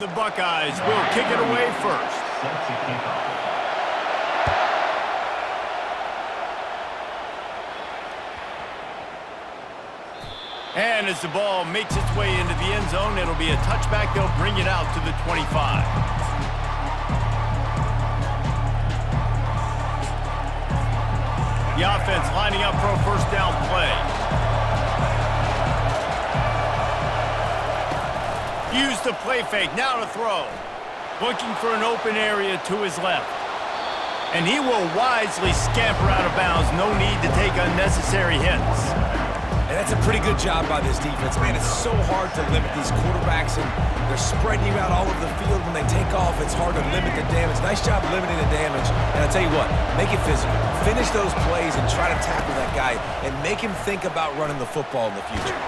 The Buckeyes will kick it away first. And as the ball makes its way into the end zone, it'll be a touchback. They'll bring it out to the 25. The offense lining up for a first down play. Use the play fake, now to throw. Looking for an open area to his left. And he will wisely scamper out of bounds. No need to take unnecessary hits. And that's a pretty good job by this defense, man. It's so hard to limit these quarterbacks, and they're spreading you out all over the field. When they take off, it's hard to limit the damage. Nice job limiting the damage. And I'll tell you what, make it physical. Finish those plays and try to tackle that guy and make him think about running the football in the future.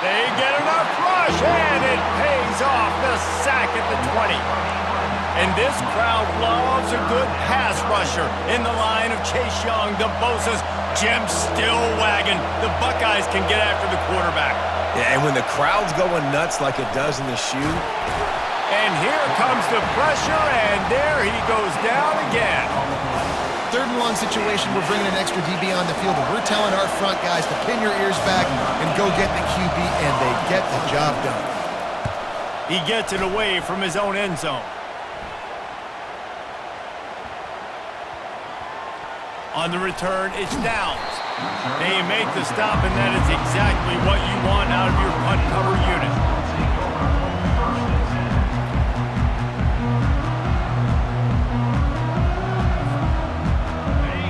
They get enough rush, and it pays off. The sack at the 20. And this crowd loves a good pass rusher in the line of Chase Young, the Bosa's, Jim still wagging. The Buckeyes can get after the quarterback. Yeah, and when the crowd's going nuts like it does in the shoe. And here comes the pressure, and there he goes down again. 3rd and long situation, we're bringing an extra DB on the field, and we're telling our front guys to pin your ears back and go get the QB, and they get the job done. He gets it away from his own end zone. On the return, it's Downs. They make the stop, and that is exactly what you want out of your punt cover unit.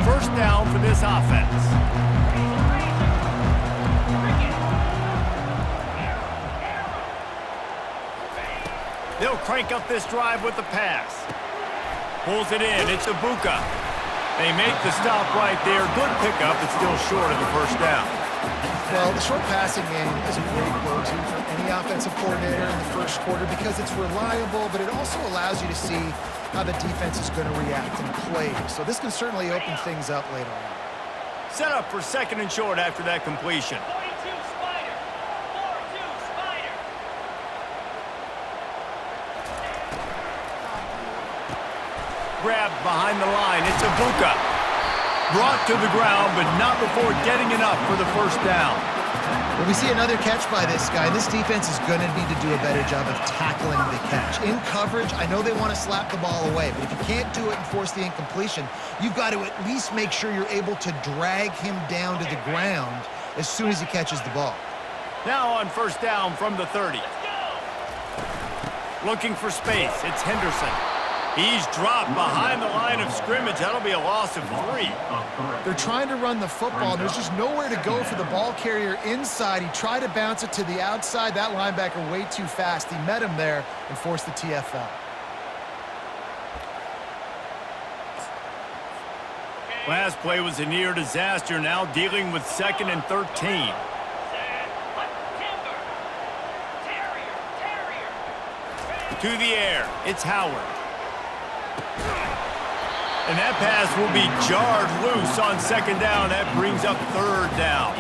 First down for this offense. They'll crank up this drive with the pass. Pulls it in. It's Ibuka. They make the stop right there. Good pickup, but still short of the first down. Well, the short passing game is a great go-to for any offensive coordinator in the first quarter because it's reliable, but it also allows you to see how the defense is going to react and play. So this can certainly open things up later on. Set up for 2nd and short after that completion. Grabbed behind the line. It's Ibuka. Brought to the ground, but not before getting enough for the first down. Well, we see another catch by this guy. This defense is going to need to do a better job of tackling the catch. In coverage, I know they want to slap the ball away, but if you can't do it and force the incompletion, you've got to at least make sure you're able to drag him down to the ground as soon as he catches the ball. Now on first down from the 30. Looking for space. It's Henderson. He's dropped behind the line of scrimmage. That'll be a loss of 3. They're trying to run the football. There's just nowhere to go for the ball carrier inside. He tried to bounce it to the outside. That linebacker way too fast. He met him there and forced the TFL. Last play was a near disaster. Now dealing with 2nd and 13. To the air. It's Howard. And that pass will be jarred loose on 2nd down. That brings up 3rd down.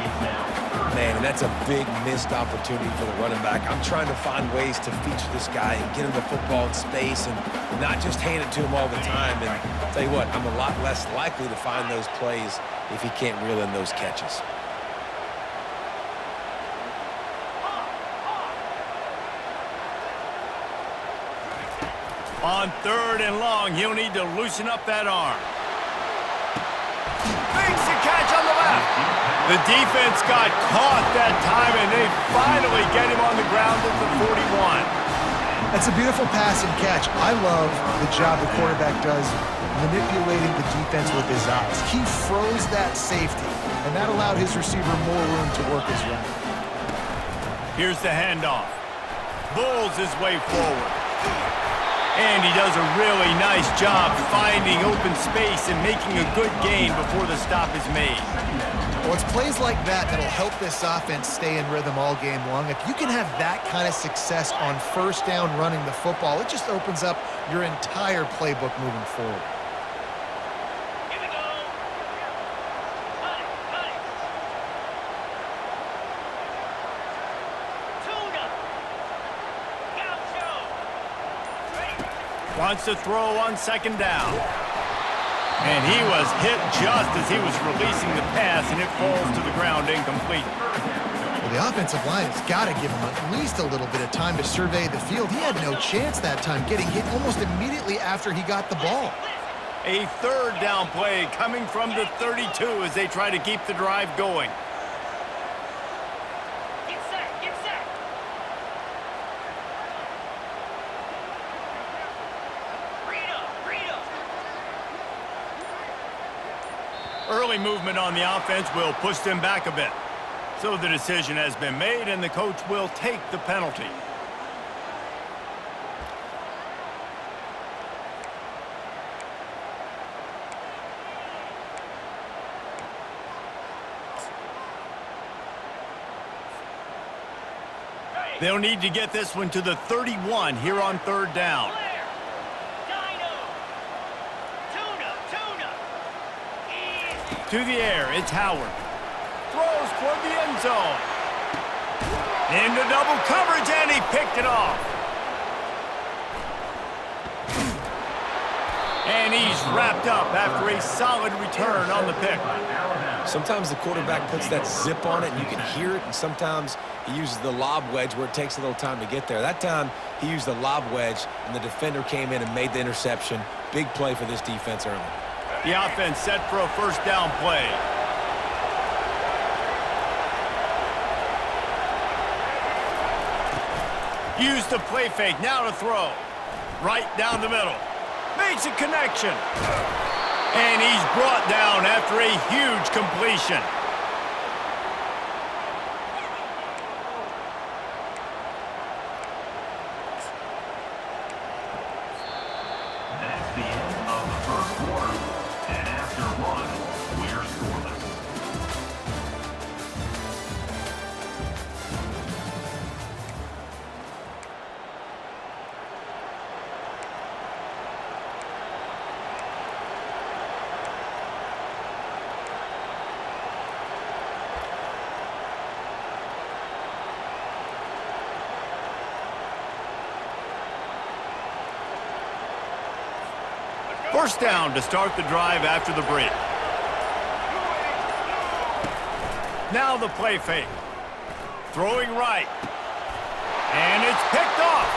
Man, and that's a big missed opportunity for the running back. I'm trying to find ways to feature this guy and get him the football in space and not just hand it to him all the time. And I'll tell you what, I'm a lot less likely to find those plays if he can't reel in those catches. On 3rd and long, he'll need to loosen up that arm. Makes the catch on the left. The defense got caught that time, and they finally get him on the ground at the 41. That's a beautiful pass and catch. I love the job the quarterback does manipulating the defense with his eyes. He froze that safety, and that allowed his receiver more room to work his route. Here's the handoff. Bulls his way forward. And he does a really nice job finding open space and making a good gain before the stop is made. Well, it's plays like that that'll help this offense stay in rhythm all game long. If you can have that kind of success on first down running the football, it just opens up your entire playbook moving forward. Wants to throw on second down. And he was hit just as he was releasing the pass, and it falls to the ground incomplete. Well, the offensive line has got to give him at least a little bit of time to survey the field. He had no chance that time, getting hit almost immediately after he got the ball. A third down play coming from the 32 as they try to keep the drive going. Get set, get set. Read up. Early movement on the offense will push them back a bit. So the decision has been made, and the coach will take the penalty. They'll need to get this one to the 31 here on third down. Tuna. Easy. To the air, it's Howard. Throws toward the end zone. Into double coverage, and he picked it off. And he's wrapped up after a solid return on the pick. Sometimes the quarterback puts that zip on it and you can hear it, and sometimes he uses the lob wedge where it takes a little time to get there. That time he used the lob wedge and the defender came in and made the interception. Big play for this defense early. The offense set for a first down play. Use the play fake, now to throw. Right down the middle. Makes a connection. And he's brought down after a huge completion. That's the end of the first quarter. And after one, we're scoreless. First down to start the drive after the break. Now the play fake. Throwing right. And it's picked off.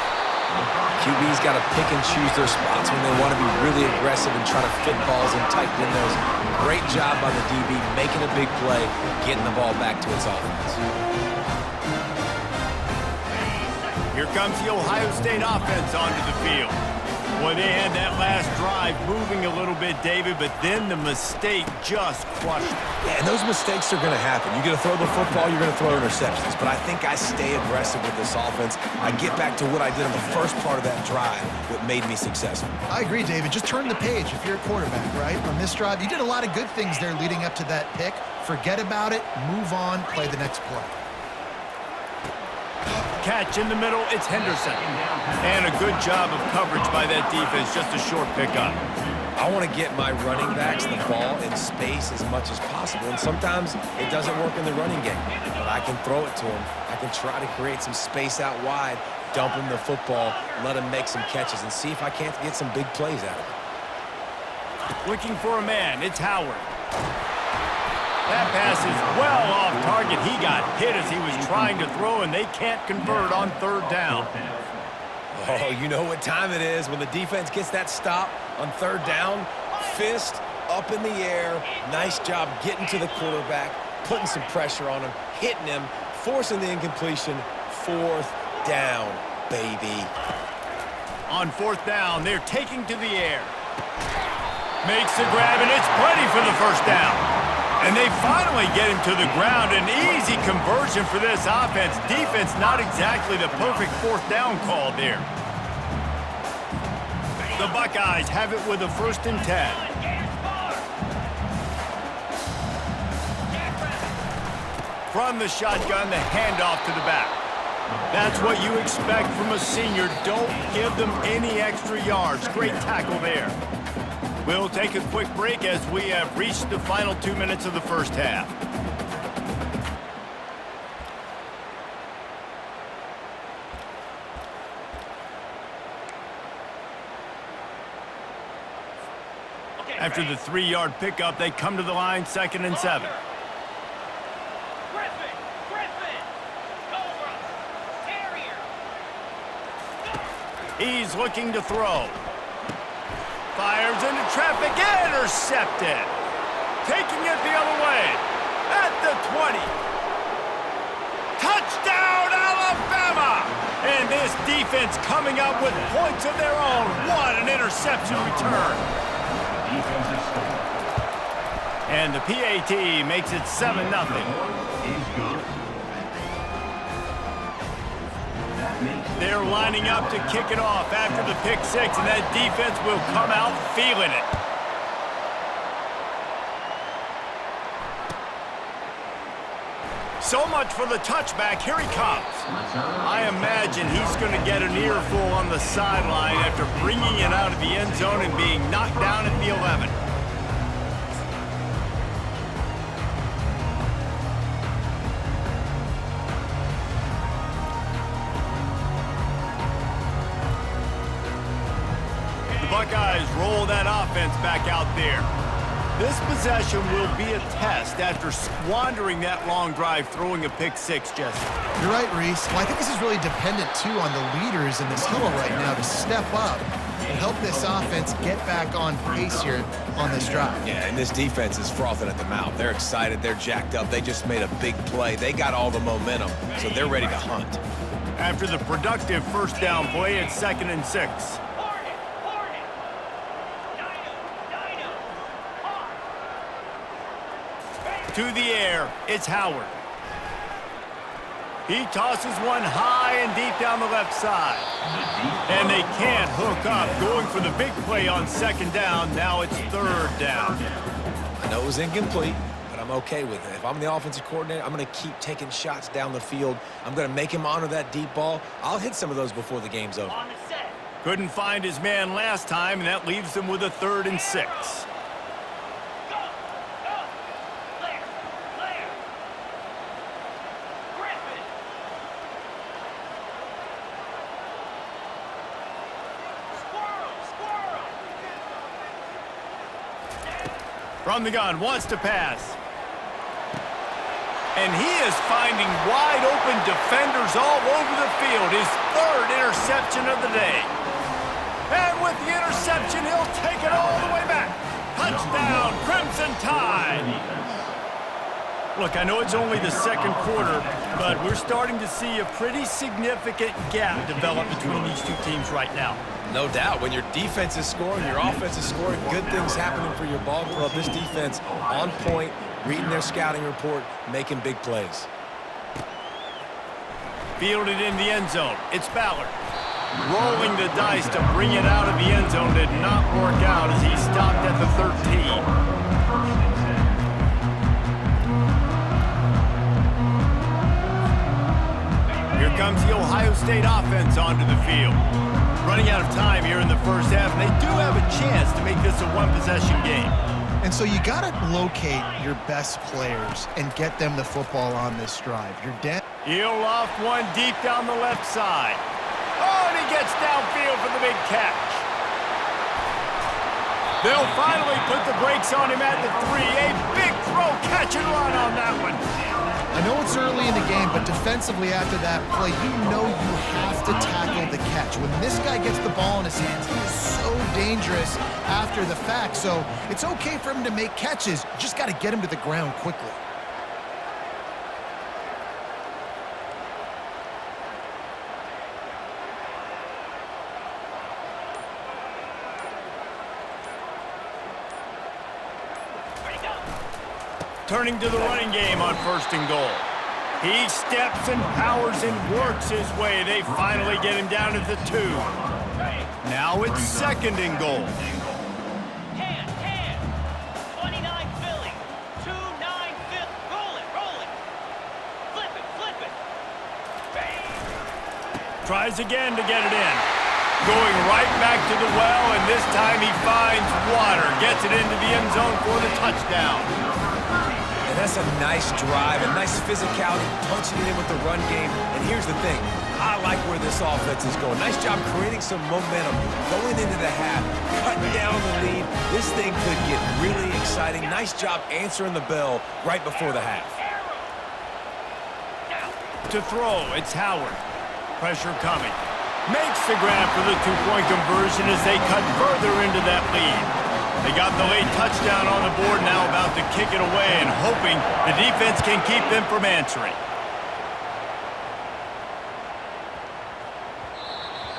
QB's got to pick and choose their spots when they want to be really aggressive and try to fit balls and tighten in those. Great job by the DB making a big play, getting the ball back to its offense. Here comes the Ohio State offense onto the field. Boy, they had that last drive moving a little bit, David, but then the mistake just crushed them. Yeah, and those mistakes are going to happen. You're going to throw the football, you're going to throw interceptions. But I think I stay aggressive with this offense. I get back to what I did on the first part of that drive that made me successful. I agree, David. Just turn the page if you're a quarterback, right? On this drive, you did a lot of good things there leading up to that pick. Forget about it, move on, play the next play. Catch in the middle, it's Henderson. And a good job of coverage by that defense, just a short pickup. I want to get my running backs the ball in space as much as possible, and sometimes it doesn't work in the running game. But I can throw it to them. I can try to create some space out wide, dump him the football, let him make some catches, and see if I can't get some big plays out of it. Looking for a man, it's Howard. That pass is well off target. He got hit as he was trying to throw, and they can't convert on third down. Oh, you know what time it is when the defense gets that stop on third down. Fist up in the air. Nice job getting to the quarterback, putting some pressure on him, hitting him, forcing the incompletion. Fourth down, baby. On fourth down, they're taking to the air. Makes the grab, and it's plenty for the first down. And they finally get him to the ground. An easy conversion for this offense. Defense not exactly the perfect fourth down call there. The Buckeyes have it with a 1st and 10. From the shotgun, the handoff to the back. That's what you expect from a senior. Don't give them any extra yards. Great tackle there. We'll take a quick break as we have reached the final 2 minutes of the first half. After the 3-yard pickup, they come to the line, 2nd and 7. Griffin, Cobra, Terrier. He's looking to throw. Fires into traffic, intercepted. Taking it the other way, at the 20. Touchdown, Alabama! And this defense coming up with points of their own. What an interception return. Defensive score. And the PAT makes it 7-0. Is good. That makes it They're lining up to kick it off after the pick 6, and that defense will come out feeling it. So much for the touchback. Here he comes. I imagine he's going to get an earful on the sideline after bringing it out of the end zone and being knocked down at the 11. The Buckeyes roll that offense back out there. This possession will be a test after squandering that long drive throwing a pick 6, Jesse. You're right, Reese. Well, I think this is really dependent, too, on the leaders in this huddle right now to step up and help this offense get back on pace here on this drive. Yeah, and this defense is frothing at the mouth. They're excited. They're jacked up. They just made a big play. They got all the momentum, so they're ready to hunt. After the productive first down play, it's 2nd and 6. Hornet, Dino, Hawk. To the air, it's Howard. He tosses one high and deep down the left side. And they can't hook up, going for the big play on 2nd down. Now it's 3rd down. I know it was incomplete, but I'm okay with it. If I'm the offensive coordinator, I'm going to keep taking shots down the field. I'm going to make him honor that deep ball. I'll hit some of those before the game's over. On the set. Couldn't find his man last time, and that leaves them with a 3rd and 6. Go. Clear. Griffin. Squirrel. From the gun, wants to pass. And he is finding wide open defenders all over the field. His 3rd interception of the day. And with the interception, he'll take it all the way back. Touchdown, Crimson Tide. Look, I know it's only the 2nd quarter, but we're starting to see a pretty significant gap develop between these two teams right now. No doubt. When your defense is scoring, your offense is scoring, good things happening for your ball club. This defense on point, reading their scouting report, making big plays. Fielded in the end zone. It's Ballard. Rolling the dice to bring it out of the end zone did not work out as he stopped at the 13. Here comes the Ohio State offense onto the field. Running out of time here in the first half, and they do have a chance to make this a one-possession game. And so you got to locate your best players and get them the football on this drive. You're down. He'll loft one deep down the left side. Oh, and he gets downfield for the big catch. They'll finally put the brakes on him at the 3. A big throw, catch and run on that one. I know it's early in the game, but defensively after that play, you know you have to tackle the catch. When this guy gets the ball in his hands, he is so dangerous after the fact. So it's okay for him to make catches. You just got to get him to the ground quickly. Turning to the running game on 1st and goal. He steps and powers and works his way. They finally get him down at the 2. Now it's 2nd and goal. Hand. 29 Philly. 2-9 Philly. Roll it. Flip it. Bang. Tries again to get it in. Going right back to the well, and this time he finds water. Gets it into the end zone for the touchdown. And that's a nice drive, a nice physicality, punching it in with the run game. And here's the thing, I like where this offense is going. Nice job creating some momentum, going into the half, cutting down on the lead. This thing could get really exciting. Nice job answering the bell right before the half. To throw, it's Howard. Pressure coming. Makes the grab for the two-point conversion as they cut further into that lead. They got the late touchdown on the board, now about to kick it away and hoping the defense can keep them from answering.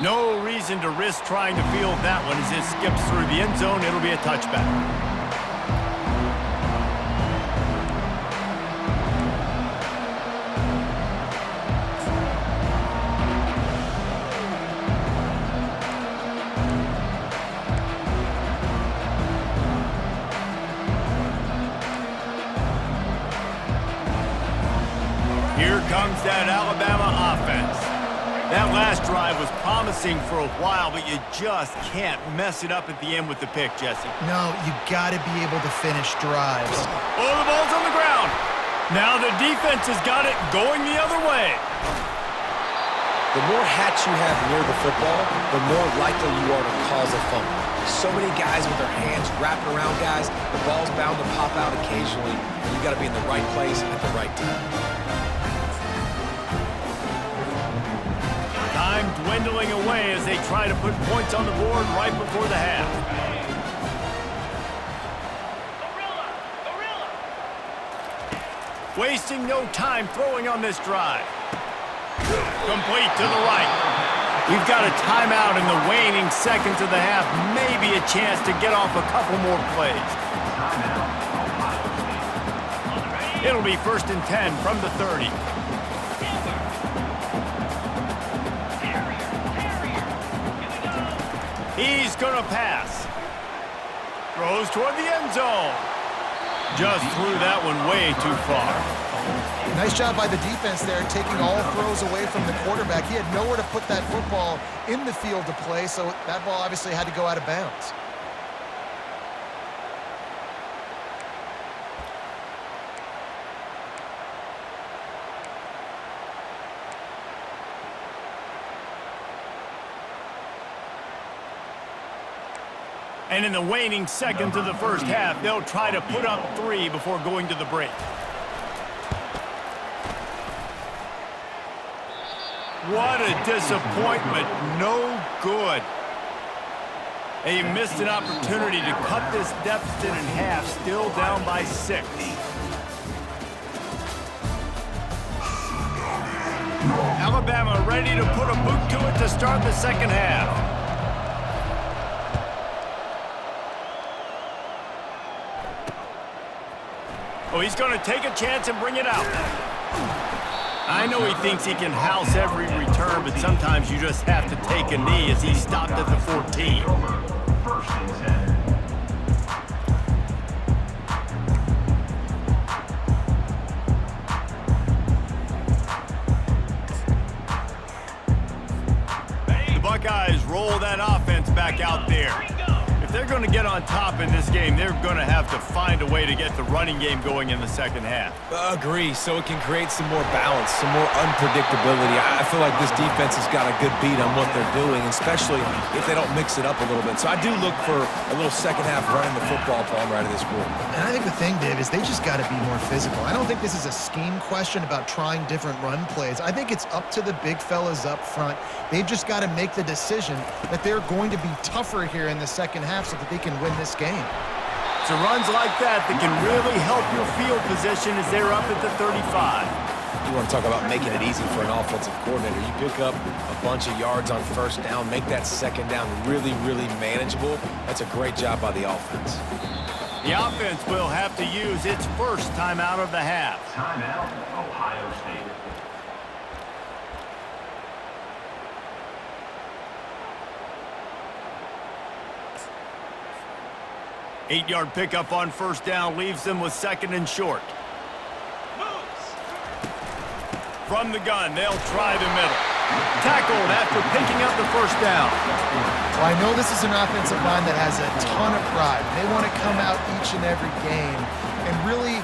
No reason to risk trying to field that one as it skips through the end zone. It'll be a touchback. Here comes that Alabama offense. That last drive was promising for a while, but you just can't mess it up at the end with the pick, Jesse. No, you got to be able to finish drives. Oh, the ball's on the ground. Now the defense has got it going the other way. The more hats you have near the football, the more likely you are to cause a fumble. So many guys with their hands wrapped around guys, the ball's bound to pop out occasionally, and you got to be in the right place at the right time. Time dwindling away as they try to put points on the board right before the half. Wasting no time throwing on this drive. Complete to the right. We've got a timeout in the waning seconds of the half. Maybe a chance to get off a couple more plays. It'll be 1st and 10 from the 30. He's gonna pass. Throws toward the end zone. Just threw that one way too far. Nice job by the defense there, taking all throws away from the quarterback. He had nowhere to put that football in the field to play, so that ball obviously had to go out of bounds. And in the waning seconds of the first half, they'll try to put up 3 before going to the break. What a disappointment. No good. They missed an opportunity to cut this deficit in half, still down by 6. Alabama ready to put a boot to it to start the second half. Oh, he's going to take a chance and bring it out. I know he thinks he can house every return, but sometimes you just have to take a knee as he stopped at the 14. 1st and 10. The Buckeyes roll that offense back out there. If they're going to get on top in this game, they're going to have to find a way to get the running game going in the second half. Agree, so it can create some more balance, some more unpredictability. I feel like this defense has got a good beat on what they're doing, especially if they don't mix it up a little bit. So I do look for a little second half running the football problem right of this quarter. And I think the thing, Dave, is they just got to be more physical. I don't think this is a scheme question about trying different run plays. I think it's up to the big fellas up front. They've just got to make the decision that they're going to be tougher here in the second half so that they can win this game. So runs like that can really help your field position as they're up at the 35. You want to talk about making it easy for an offensive coordinator. You pick up a bunch of yards on first down, make that second down really, really manageable. That's a great job by the offense. The offense will have to use its first timeout of the half. Timeout, Ohio State. 8-yard pickup on first down leaves them with 2nd and short. From the gun, they'll try the middle. Tackled after picking up the first down. Well, I know this is an offensive line that has a ton of pride. They want to come out each and every game and really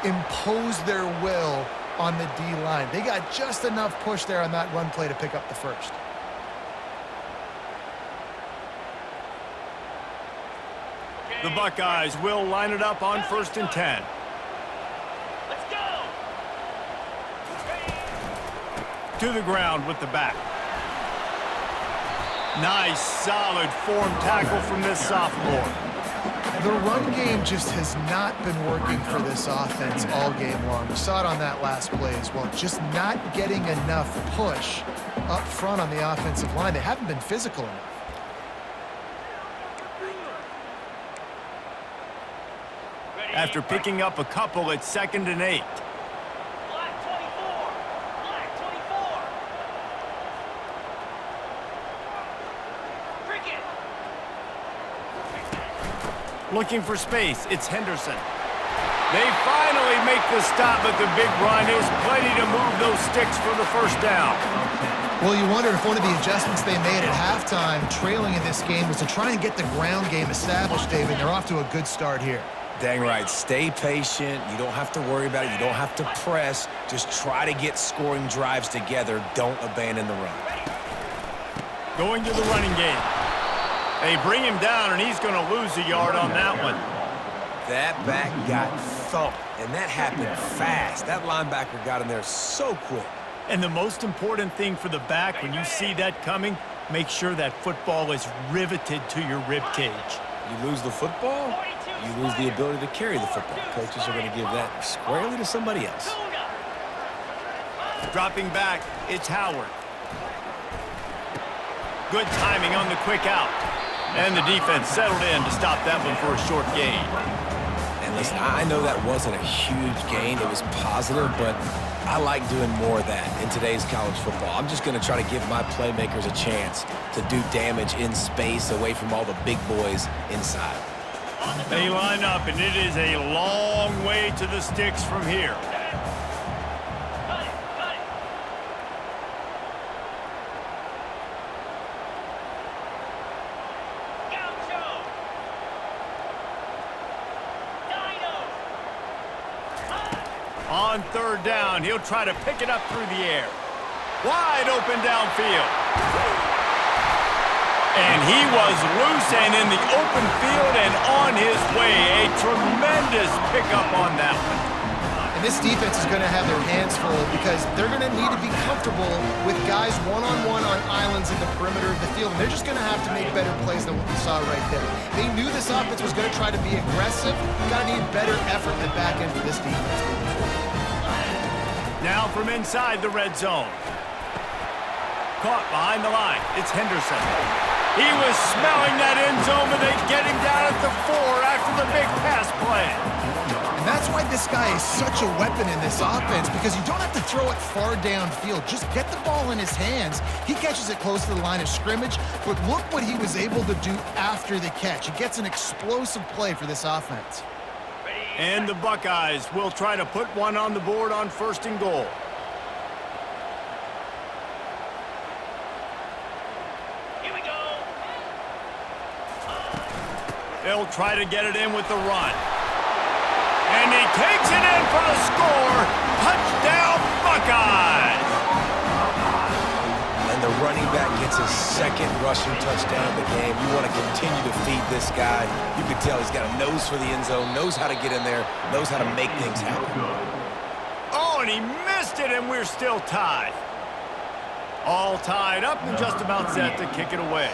impose their will on the D-line. They got just enough push there on that run play to pick up the first. The Buckeyes will line it up on 1st and 10. Let's go. To the ground with the back. Nice, solid form tackle from this sophomore. The run game just has not been working for this offense all game long. We saw it on that last play as well. Just not getting enough push up front on the offensive line. They haven't been physical enough. After picking up a couple at 2nd and 8. Black 24. Black 24. Cricket. Looking for space, it's Henderson. They finally make the stop, but the big run is plenty to move those sticks for the first down. Well, you wonder if one of the adjustments they made at halftime, trailing in this game, was to try and get the ground game established, David. They're off to a good start here. Dang right. Stay patient. You don't have to worry about it. You don't have to press. Just try to get scoring drives together. Don't abandon the run. Going to the running game. They bring him down, and he's going to lose a yard on that one. That back got thumped, and that happened fast. That linebacker got in there so quick. And the most important thing for the back, when you see that coming, make sure that football is riveted to your rib cage. You lose the football, you lose the ability to carry the football. Coaches are going to give that squarely to somebody else. Dropping back, it's Howard. Good timing on the quick out. And the defense settled in to stop that one for a short gain. And listen, I know that wasn't a huge gain. It was positive, but I like doing more of that in today's college football. I'm just going to try to give my playmakers a chance to do damage in space away from all the big boys inside. They line up, and it is a long way to the sticks from here. Cut it. Cut it. Gaucho. Dino. On 3rd down, he'll try to pick it up through the air. Wide open downfield. And he was loose and in the open field and on his way. A tremendous pickup on that one. And this defense is going to have their hands full because they're going to need to be comfortable with guys one-on-one on islands in the perimeter of the field. And they're just going to have to make better plays than what we saw right there. They knew this offense was going to try to be aggressive. Got to need better effort in the back end for this defense moving forward. Now from inside the red zone. Caught behind the line. It's Henderson. He was smelling that end zone, but they get him down at the 4 after the big pass play. And that's why this guy is such a weapon in this offense, because you don't have to throw it far downfield. Just get the ball in his hands. He catches it close to the line of scrimmage, but look what he was able to do after the catch. He gets an explosive play for this offense. And the Buckeyes will try to put one on the board on 1st and goal. Here we go. They'll try to get it in with the run. And he takes it in for the score. Touchdown, Buckeyes! And the running back gets his 2nd rushing touchdown of the game. You want to continue to feed this guy. You can tell he's got a nose for the end zone, knows how to get in there, knows how to make things happen. Oh, and he missed it, and we're still tied. All tied up and just about set to kick it away.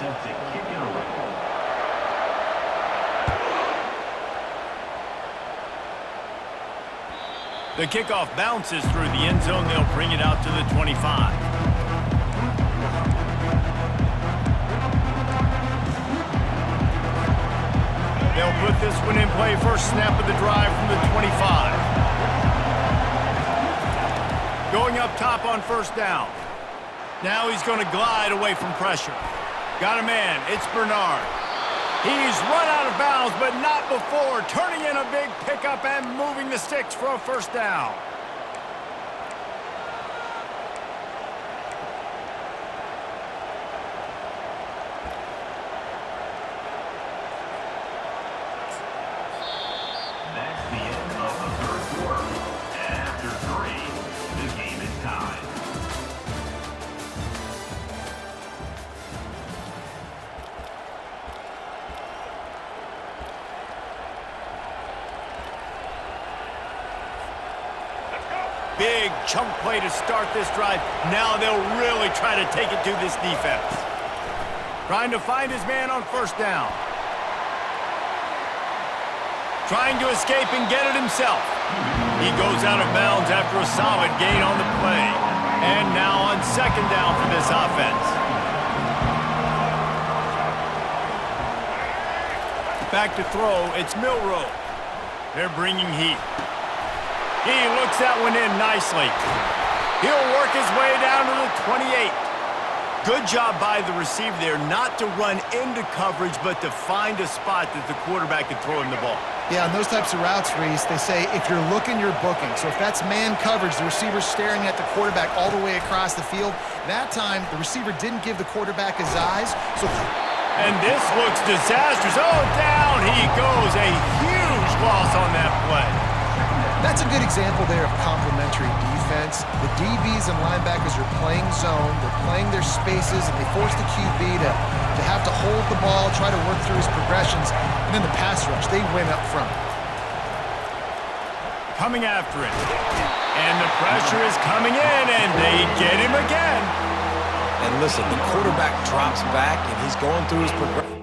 The kickoff bounces through the end zone. They'll bring it out to the 25. They'll put this one in play. First snap of the drive from the 25. Going up top on 1st down. Now he's going to glide away from pressure. Got a man. It's Bernard. He's run out of bounds, but not before turning in a big pickup and moving the sticks for a 1st down. That's the end of the 3rd quarter. And after 3, big chunk play to start this drive. Now they'll really try to take it to this defense. Trying to find his man on first down. Trying to escape and get it himself. He goes out of bounds after a solid gain on the play. And now on second down for this offense. Back to throw, it's Milroe. They're bringing heat. He looks that one in nicely. He'll work his way down to the 28. Good job by the receiver there not to run into coverage, but to find a spot that the quarterback can throw him the ball. Yeah, on those types of routes, Reese, they say if you're looking, you're booking. So if that's man coverage, the receiver's staring at the quarterback all the way across the field. That time, the receiver didn't give the quarterback his eyes. And this looks disastrous. Oh, down he goes. A huge loss on that play. That's a good example there of complementary defense. The DBs and linebackers are playing zone, they're playing their spaces, and they force the QB to have to hold the ball, try to work through his progressions, and then the pass rush, they win up front. Coming after it. And the pressure is coming in, and they get him again. And listen, the quarterback drops back, and he's going through his progression.